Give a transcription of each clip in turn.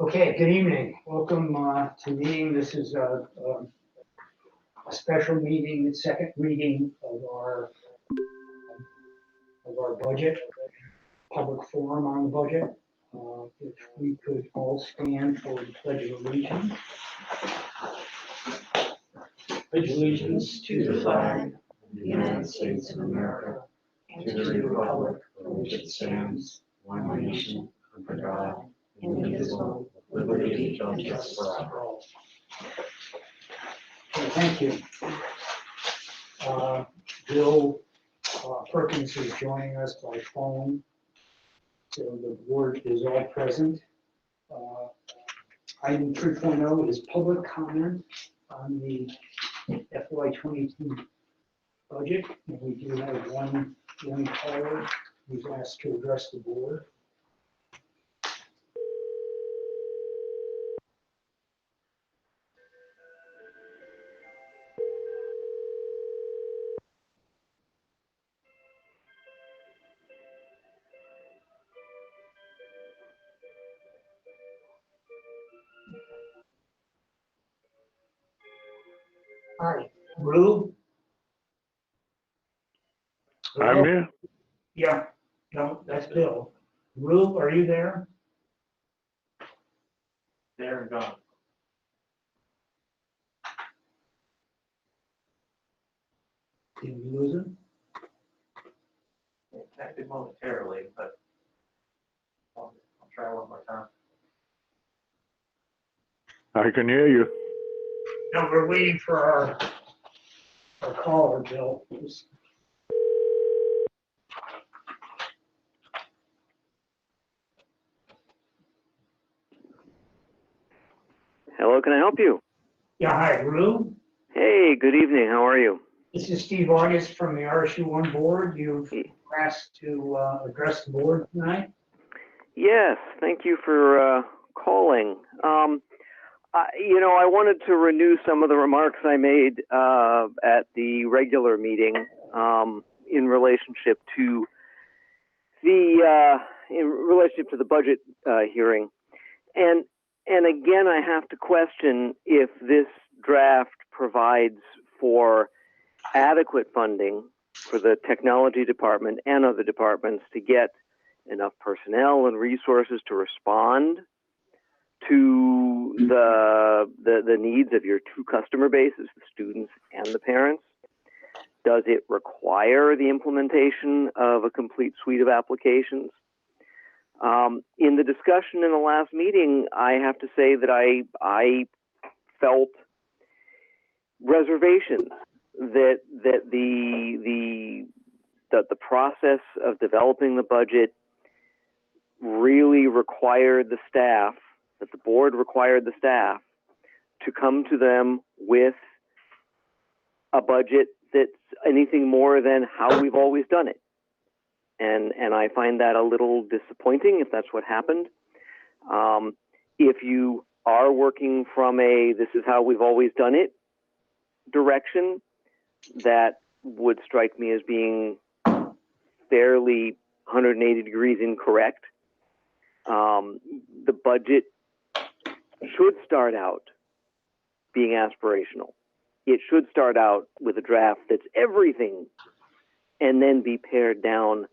Okay, good evening. Welcome to meeting. This is a special meeting, second reading of our budget, public forum on the budget. If we could all stand for the Pledge of Allegiance. Pledge allegiance to the flag of the United States of America and to the republic for which it stands, one nation, under God, indivisible, with liberty and justice for all. Okay, thank you. Bill Perkins is joining us by phone, so the board is all present. Item 3.0 is public comment on the FY22 budget, and we do have one caller who's asked to address the board. Hi, Rue? I'm here. Yeah, no, that's Bill. Rue, are you there? There and gone. Did we lose him? Connected momentarily, but I'll try one more time. I can hear you. No, we're waiting for our caller, Bill. Hello, can I help you? Yeah, hi, Rue. Hey, good evening. How are you? This is Steve August from the RSU1 Board. You've asked to address the board tonight. Yes, thank you for calling. I wanted to renew some of the remarks I made at the regular meeting in relationship to the budget hearing, and again, I have to question if this draft provides for adequate funding for the technology department and other departments to get enough personnel and resources to respond to the needs of your two customer bases, the students and the parents. Does it require the implementation of a complete suite of applications? In the discussion in the last meeting, I have to say that I felt reservations that the process of developing the budget really required the staff, that the board required the staff to come to them with a budget that's anything more than how we've always done it. And I find that a little disappointing if that's what happened. If you are working from a this is how we've always done it direction, that would strike me as being fairly 180 degrees incorrect. The budget should start out being aspirational. It should start out with a draft that's everything and then be pared down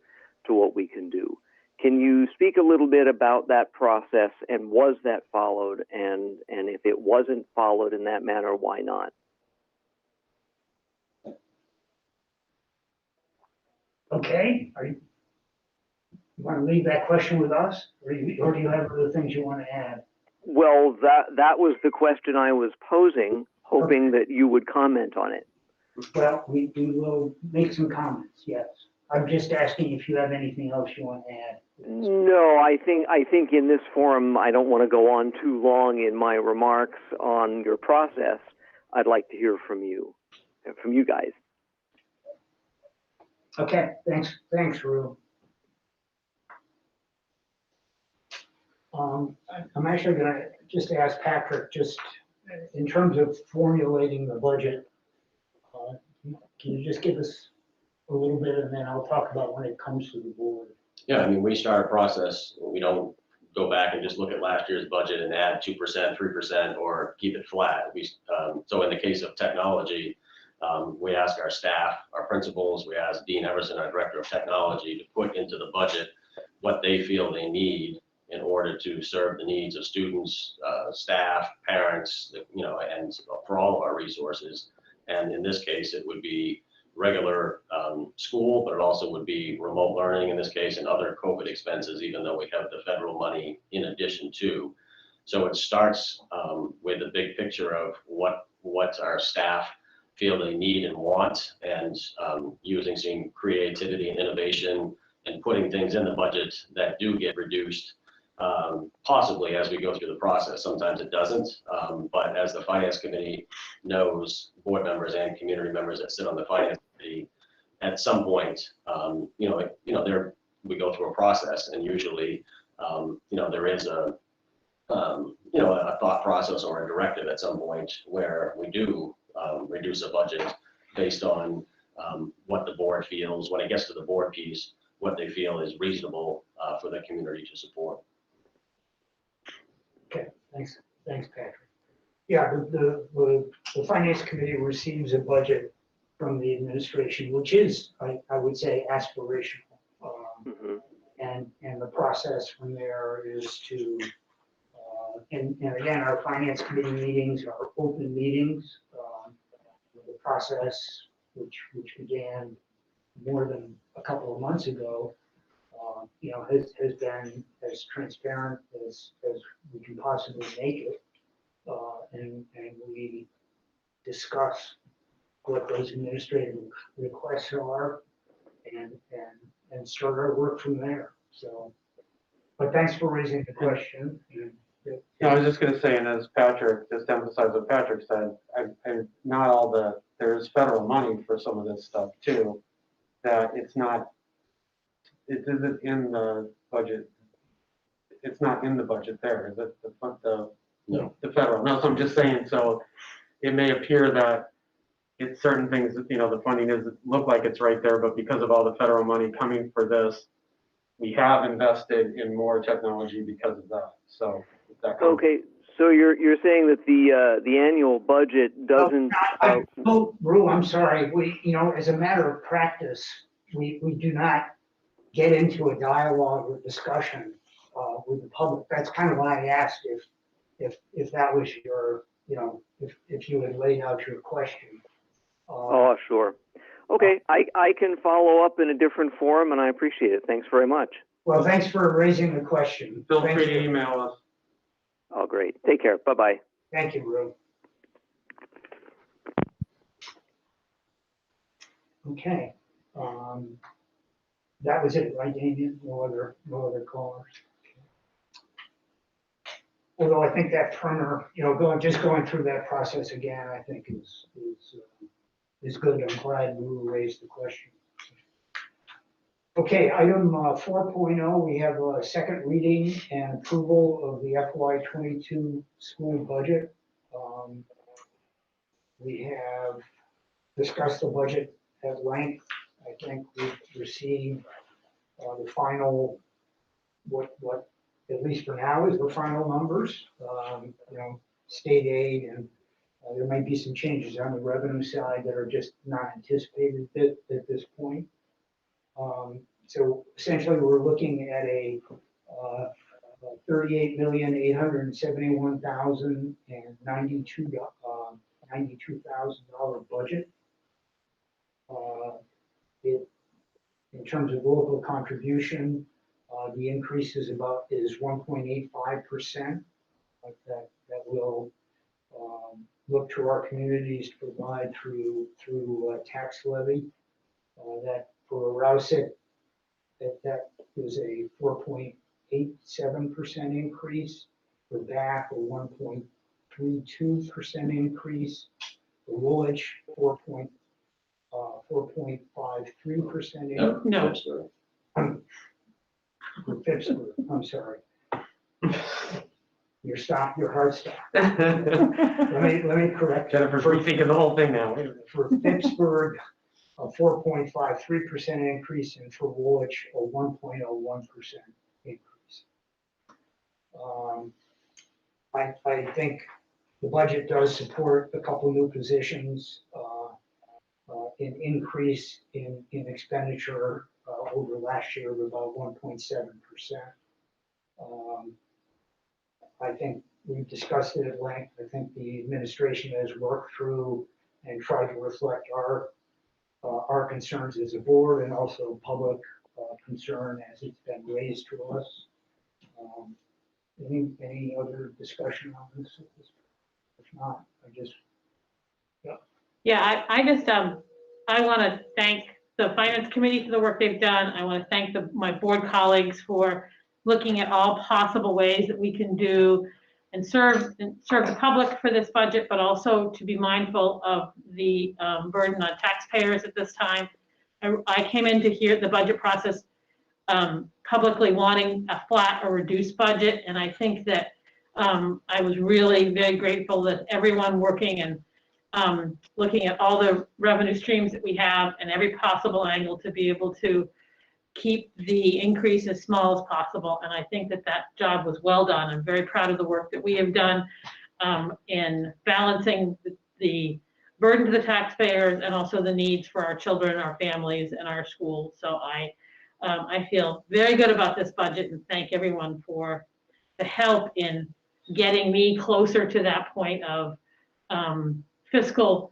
to what we can do. Can you speak a little bit about that process, and was that followed? And if it wasn't followed in that manner, why not? Okay, you want to leave that question with us, or do you have other things you want to add? Well, that was the question I was posing, hoping that you would comment on it. Well, we will make some comments, yes. I'm just asking if you have anything else you want to add. No, I think in this forum, I don't want to go on too long in my remarks on your process. I'd like to hear from you guys. Okay, thanks, Rue. I'm actually going to just ask Patrick, just in terms of formulating the budget, can you just give us a little bit, and then I'll talk about when it comes to the board. Yeah, I mean, we start a process. We don't go back and just look at last year's budget and add 2%, 3%, or keep it flat. So in the case of technology, we ask our staff, our principals, we ask Dean Everson, our director of technology, to put into the budget what they feel they need in order to serve the needs of students, staff, parents, and for all of our resources. And in this case, it would be regular school, but it also would be remote learning in this case and other COVID expenses, even though we have the federal money in addition to. So it starts with a big picture of what our staff feel they need and want, and using some creativity and innovation and putting things in the budget that do get reduced, possibly as we go through the process. Sometimes it doesn't, but as the finance committee knows, board members and community members that sit on the finance committee, at some point, we go through a process, and usually, there is a thought process or a directive at some point where we do reduce a budget based on what the board feels, when it gets to the board piece, what they feel is reasonable for the community to support. Okay, thanks, Patrick. Yeah, the finance committee receives a budget from the administration, which is, I would say, aspirational. And the process from there is to, and again, our finance committee meetings are open meetings. The process, which began more than a couple of months ago, has been as transparent as we can possibly make it. And we discuss what those administrative requests are and start our work from there. So, but thanks for raising the question. I was just going to say, and as Patrick, just to emphasize what Patrick said, there's federal money for some of this stuff too, that it isn't in the budget. It's not in the budget there, is it? The federal, no, so I'm just saying, so it may appear that it's certain things that, the funding doesn't look like it's right there, but because of all the federal money coming for this, we have invested in more technology because of that. So okay, so you're saying that the annual budget doesn't. Rue, I'm sorry. We, as a matter of practice, we do not get into a dialogue or discussion with the public. That's kind of why I asked if that was your, if you had laid out your question. Oh, sure. Okay, I can follow up in a different forum, and I appreciate it. Thanks very much. Well, thanks for raising the question. Feel free to email us. Oh, great. Take care. Bye-bye. Thank you, Rue. Okay. That was it, right, Damien? No other callers. Although I think that printer, going through that process again, I think is good. I'm glad Rue raised the question. Okay, item 4.0, we have a second reading and approval of the FY22 school budget. We have discussed the budget at length. I think we've received the final, what at least for now is the final numbers. State aid, and there might be some changes on the revenue side that are just not anticipated at this point. So essentially, we're looking at a $38,871,092 budget. In terms of local contribution, the increase is 1.85%. That will look to our communities to provide through tax levy. That for Rouseck, that is a 4.87% increase. For Bath, a 1.32% increase. For Woolwich, 4.53% increase. No. For Pittsburgh, I'm sorry. Your heart stopped. Let me correct. Jennifer's rethinking the whole thing now. For Pittsburgh, a 4.53% increase, and for Woolwich, a 1.01% increase. I think the budget does support a couple new positions, an increase in expenditure over last year of about 1.7%. I think we've discussed it at length. I think the administration has worked through and tried to reflect our concerns as a board and also public concern as it's been raised to us. Any other discussion on this? If not, Yeah, I just, I want to thank the finance committee for the work they've done. I want to thank my board colleagues for looking at all possible ways that we can do and serve the public for this budget, but also to be mindful of the burden on taxpayers at this time. I came in to hear the budget process publicly wanting a flat or reduced budget, and I think that I was really very grateful that everyone working and looking at all the revenue streams that we have and every possible angle to be able to keep the increase as small as possible. And I think that job was well done. I'm very proud of the work that we have done in balancing the burden to the taxpayers and also the needs for our children, our families, and our schools. So I feel very good about this budget and thank everyone for the help in getting me closer to that point of fiscal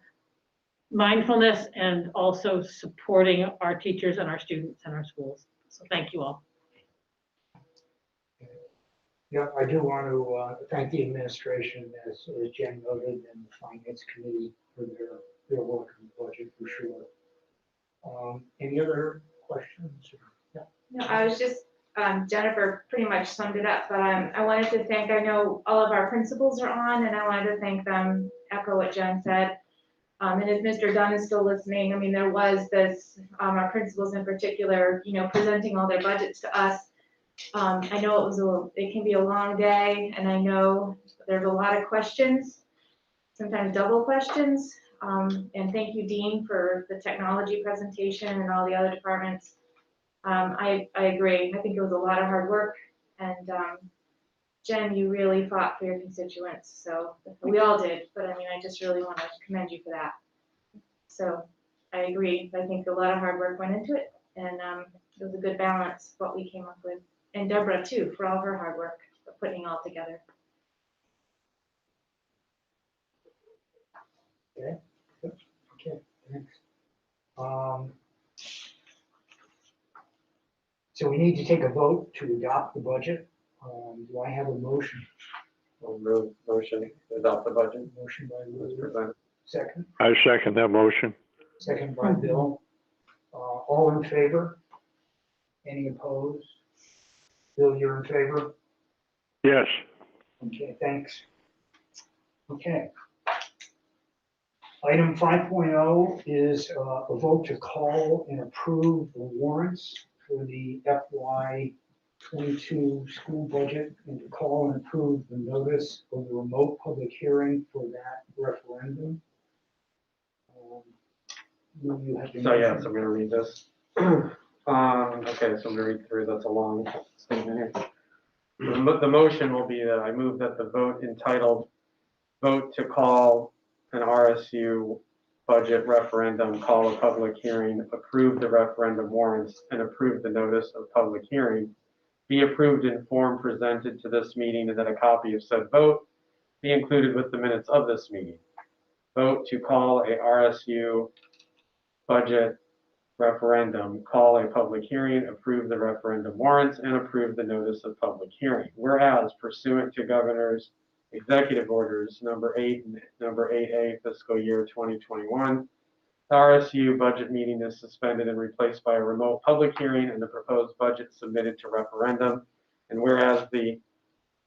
mindfulness and also supporting our teachers and our students and our schools. So thank you all. yeah, I do want to thank the administration, as Jen noted, and the finance committee for their work on the budget for sure. Any other questions? Yeah. No, I was just, Jennifer pretty much summed it up, but I wanted to thank, I know all of our principals are on, and I wanted to thank them, echo what Jen said. And if Mr. Dunn is still listening, I mean, there was this, our principals in particular, presenting all their budgets to us. I know it can be a long day, and I know there's a lot of questions, sometimes double questions. And thank you, Dean, for the technology presentation and all the other departments. I agree. I think it was a lot of hard work, and Jen, you really fought for your constituents, so we all did, but I mean, I just really want to commend you for that. So I agree. I think a lot of hard work went into it, and it was a good balance, what we came up with. And Deborah, too, for all her hard work, for putting it all together. Okay, thanks. So we need to take a vote to adopt the budget. Do I have a motion? Motion to adopt the budget. Motion by as Lou, presented. second. I second that motion. Second by Bill. All in favor? Any opposed? Bill, you're in favor? Yes. Okay, thanks. Okay. Item 5.0 is a vote to call and approve the warrants for the FY22 school budget and to call and approve the notice of the remote public hearing for that referendum. You have to So yeah, so I'm gonna read this. Okay, so I'm gonna read through, that's a long statement here. The motion will be that I move that the vote entitled "Vote to Call an RSU Budget Referendum, Call a Public Hearing, Approve the Referendum Warrants, and Approve the Notice of Public Hearing" be approved in form presented to this meeting, and that a copy of said vote be included with the minutes of this meeting. Vote to call a RSU budget referendum, call a public hearing, approve the referendum warrants, and approve the notice of public hearing. Whereas pursuant to Governor's Executive Orders number 8 and number 8A fiscal year 2021, the RSU budget meeting is suspended and replaced by a remote public hearing and the proposed budget submitted to referendum. And whereas the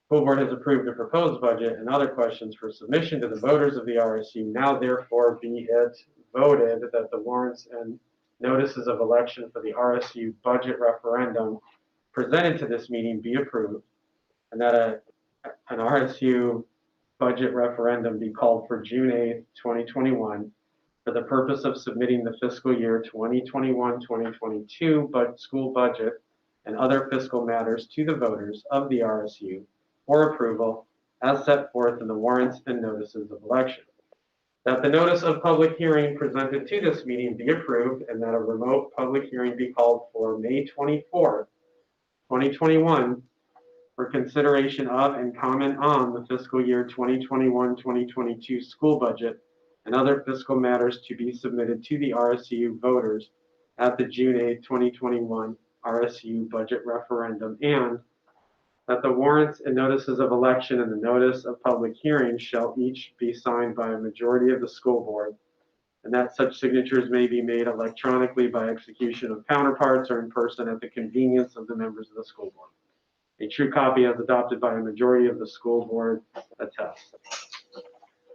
full board has approved the proposed budget and other questions for submission to the voters of the RSU, now therefore be it voted that the warrants and notices of election for the RSU budget referendum presented to this meeting be approved, and that an RSU budget referendum be called for June 8th, 2021, for the purpose of submitting the fiscal year 2021-2022 school budget and other fiscal matters to the voters of the RSU for approval as set forth in the warrants and notices of election. That the notice of public hearing presented to this meeting be approved and that a remote public hearing be called for May 24th, 2021 for consideration of and comment on the fiscal year 2021-2022 school budget and other fiscal matters to be submitted to the RSU voters at the June 8, 2021 RSU budget referendum, and that the warrants and notices of election and the notice of public hearing shall each be signed by a majority of the school board, and that such signatures may be made electronically by execution of counterparts or in person at the convenience of the members of the school board. A true copy as adopted by a majority of the school board attests.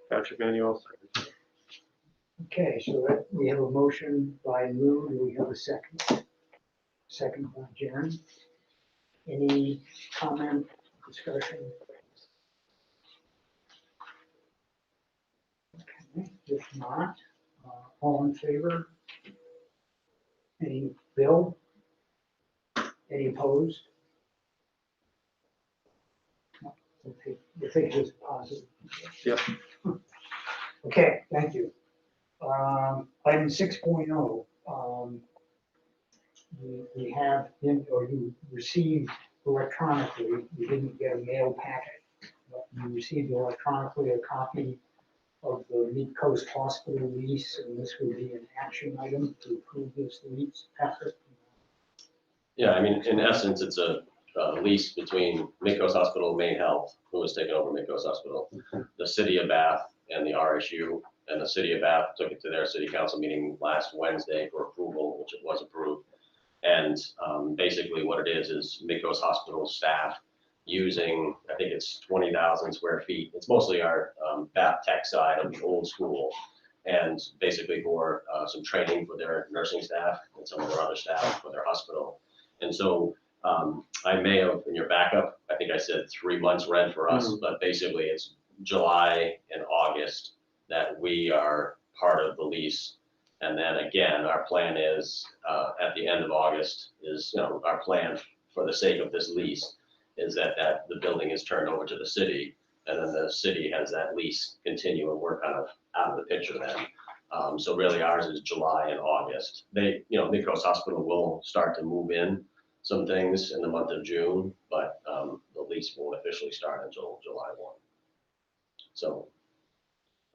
Patrick Manuel, secretary. Okay, so we have a motion by Lou. Do we have a second? Second by Jen. Any comment, discussion? Okay, if not, all in favor? Any, Bill? Any opposed? No, we'll take this positive. Yep. Okay, thank you. Item 6.0, we have, or you received electronically, you didn't get a mail packet, but you received electronically a copy of the Mid-Coast Hospital lease, and this would be an action item to approve this lease. Patrick? Yeah, I mean, in essence, it's a lease between Mid-Coast Hospital, Maine Health, who has taken over Mid-Coast Hospital, the city of Bath, and the RSU. And the city of Bath took it to their city council meeting last Wednesday for approval, which it was approved. And basically what it is Mid-Coast Hospital staff using, I think it's 20,000 square feet. It's mostly our Bath Tech side of the old school. And basically for some training for their nursing staff and some of their other staff for their hospital. And so I may have, in your backup, I think I said 3 months rent for us, but basically it's July and August that we are part of the lease. And then again, our plan is at the end of August is, our plan for the sake of this lease is that the building is turned over to the city, and then the city has that lease continue, and we're kind of out of the picture then. So really ours is July and August. They, Mid-Coast Hospital will start to move in some things in the month of June, but the lease won't officially start until July 1. So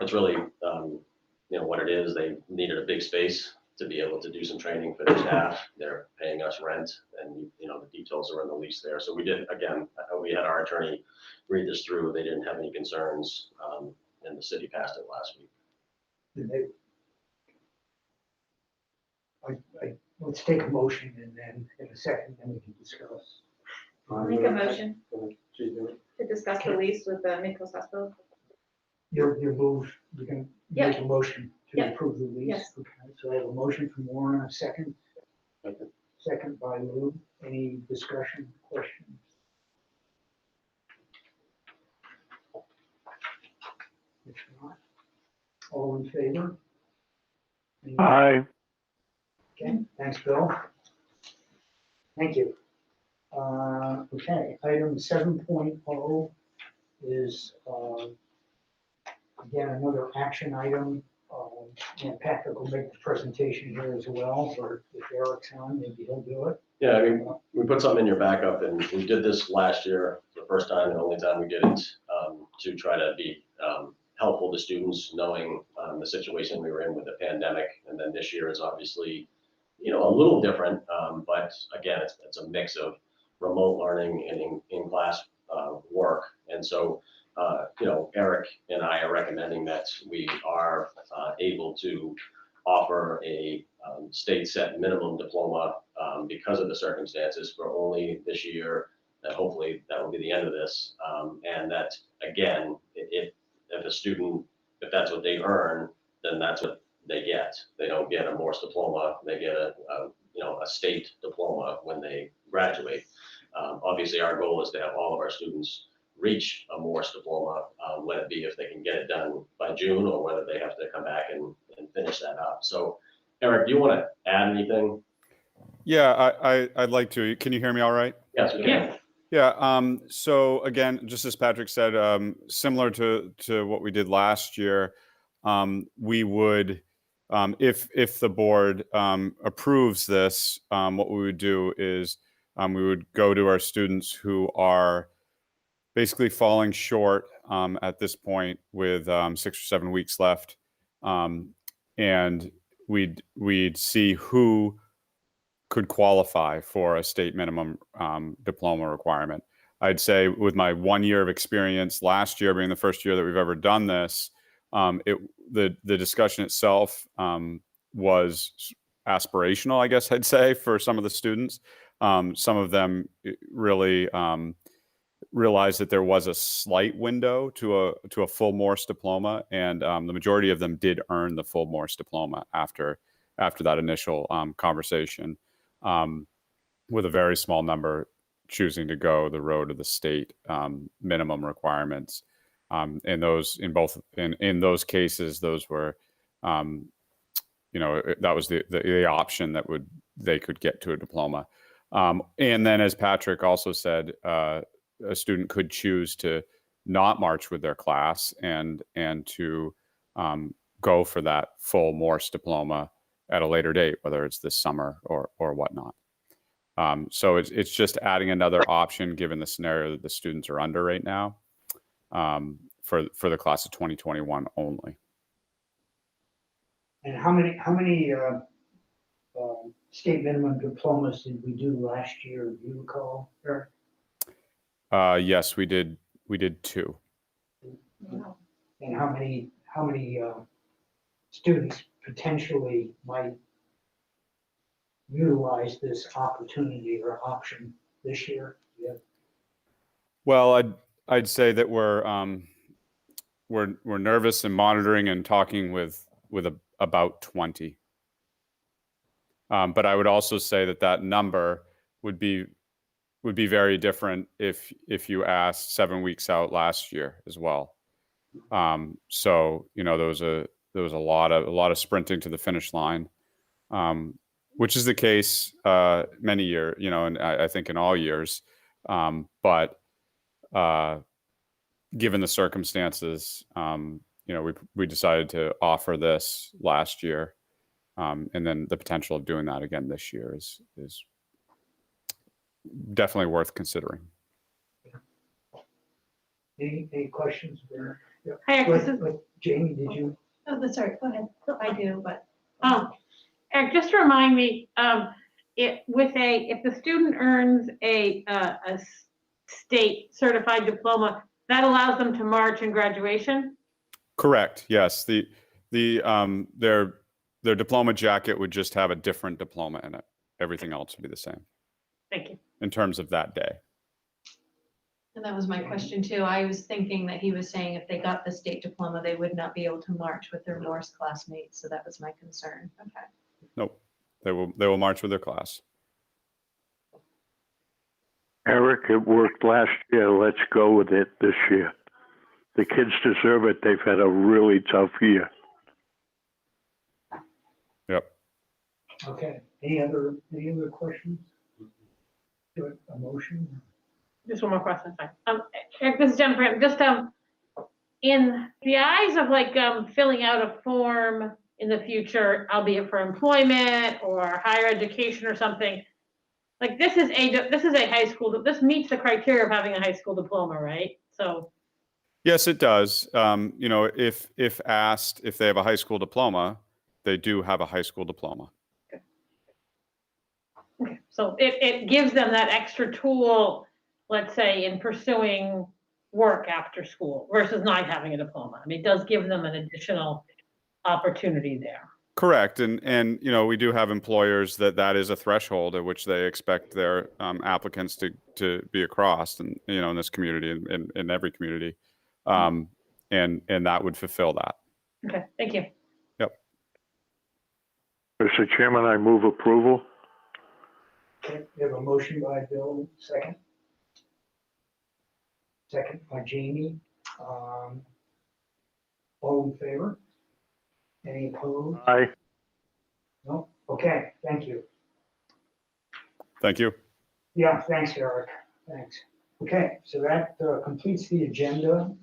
it's really, what it is. They needed a big space to be able to do some training for their staff. They're paying us rent, and the details are in the lease there. So we did, again, we had our attorney read this through. They didn't have any concerns, and the city passed it last week. Did they? Let's take a motion and then in a second, then we can discuss. Make a motion to discuss the lease with the Mid-Coast Hospital. Your move, you can make a motion to Yep. approve the lease. Yes. Okay, so I have a motion from Warren, a second. Second by Lou. Any discussion, questions? If not, all in favor? Any- Aye. Okay, thanks, Bill. Thank you. Okay, item 7.0 is, again, another action item. And Patrick will make the presentation here as well, or if Eric's on, maybe he'll do it. Yeah, I mean, we put something in your backup, and we did this last year, the first time and only time we did it, to try to be helpful to students, knowing the situation we were in with the pandemic. And then this year is obviously, a little different, but again, it's a mix of remote learning and in-class work. And so, Eric and I are recommending that we are able to offer a state set minimum diploma because of the circumstances for only this year, and hopefully that will be the end of this. And that, again, if a student, if that's what they earn, then that's what they get. They don't get a Morse diploma, they get a state diploma when they graduate. Obviously, our goal is to have all of our students reach a Morse diploma, let it be if they can get it done by June, or whether they have to come back and finish that up. So, Eric, do you want to add anything? Yeah, I'd like to. Can you hear me all right? Yes, we can. Yeah, so again, just as Patrick said, similar to what we did last year, we would, if the board approves this, what we would do is we would go to our students who are basically falling short at this point with 6 or 7 weeks left, and we'd see who could qualify for a state minimum diploma requirement. I'd say with my 1 year of experience, last year being the first year that we've ever done this, the discussion itself was aspirational, I guess I'd say, for some of the students. Some of them really realized that there was a slight window to a full Morse diploma, and the majority of them did earn the full Morse diploma after that initial conversation, with a very small number choosing to go the road of the state minimum requirements. And those in those cases, those were, that was the option that they could get to a diploma. And then, as Patrick also said, a student could choose to not march with their class and to go for that full Morse diploma at a later date, whether it's this summer or whatnot. So it's just adding another option given the scenario that the students are under right now, for the class of 2021 only. And how many state minimum diplomas did we do last year? Do you recall, Eric? Yes, we did 2. And how many students potentially might utilize this opportunity or option this year? Yeah. Well, I'd say that we're nervous and monitoring and talking with about 20. But I would also say that number would be very different if you asked 7 weeks out last year as well. So there was a lot of sprinting to the finish line, which is the case many years, and I think in all years. But given the circumstances, we decided to offer this last year, and then the potential of doing that again this year is definitely worth considering. Any questions there? Hi, Eric, this is, Jamie, did you? oh, sorry, go ahead. I do, but, Eric, just to remind me, if the student earns a state certified diploma, that allows them to march in graduation? Correct. Yes. Their diploma jacket would just have a different diploma in it. Everything else would be the same. Thank you. In terms of that day. And that was my question too. I was thinking that he was saying if they got the state diploma, they would not be able to march with their Morse classmates. So that was my concern. Okay. Nope. They will march with their class. Eric, it worked last year. Let's go with it this year. The kids deserve it. They've had a really tough year. Yep. Okay. Any other questions? A motion? Just one more question. Eric, this is Jennifer. Just in the eyes of filling out a form in the future, albeit for employment or higher education or something, this is a high school. This meets the criteria of having a high school diploma, right? So. Yes, it does. If asked if they have a high school diploma, they do have a high school diploma. Okay. So it gives them that extra tool, let's say, in pursuing work after school versus not having a diploma. I mean, it does give them an additional opportunity there. Correct. And we do have employers that is a threshold at which they expect their applicants to be across, and in this community and in every community. And that would fulfill that. Okay, thank you. Yep. Mr. Chairman, I move approval. Okay, we have a motion by Bill, second. Second by Jamie. All in favor? Any opposed? Aye. No? Okay, thank you. Thank you. Yeah, thanks, Eric. Thanks. Okay, so that completes the agenda.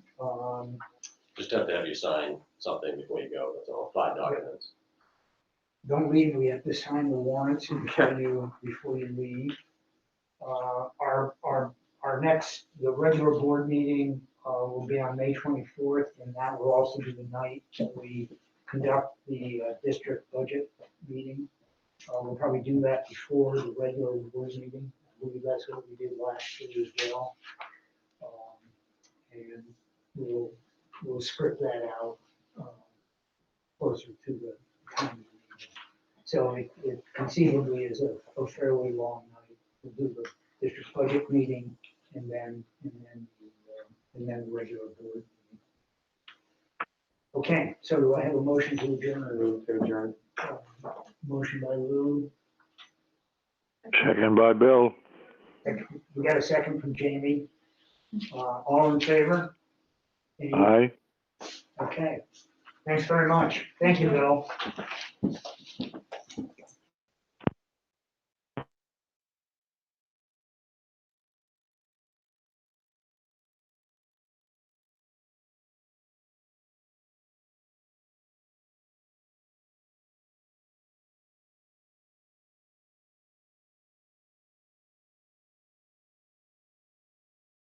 Just have to have you sign something before you go, that's all, 5 documents. Don't leave, we have to sign the warrants before you leave. Our next, the regular board meeting will be on May 24th, and that will also be the night that we conduct the district budget meeting. We'll probably do that before the regular board meeting. I believe that's what we did last year as well. And we'll script that out closer to the time of the meeting. So it conceivably is a fairly long night. We'll do the district budget meeting and then the regular board meeting. Okay, so do I have a motion to adjourn? Move to adjourn. Motion by Lou. Second by Bill. We got a second from Jamie. All in favor? Any- Aye. Okay. Thanks very much. Thank you, Bill.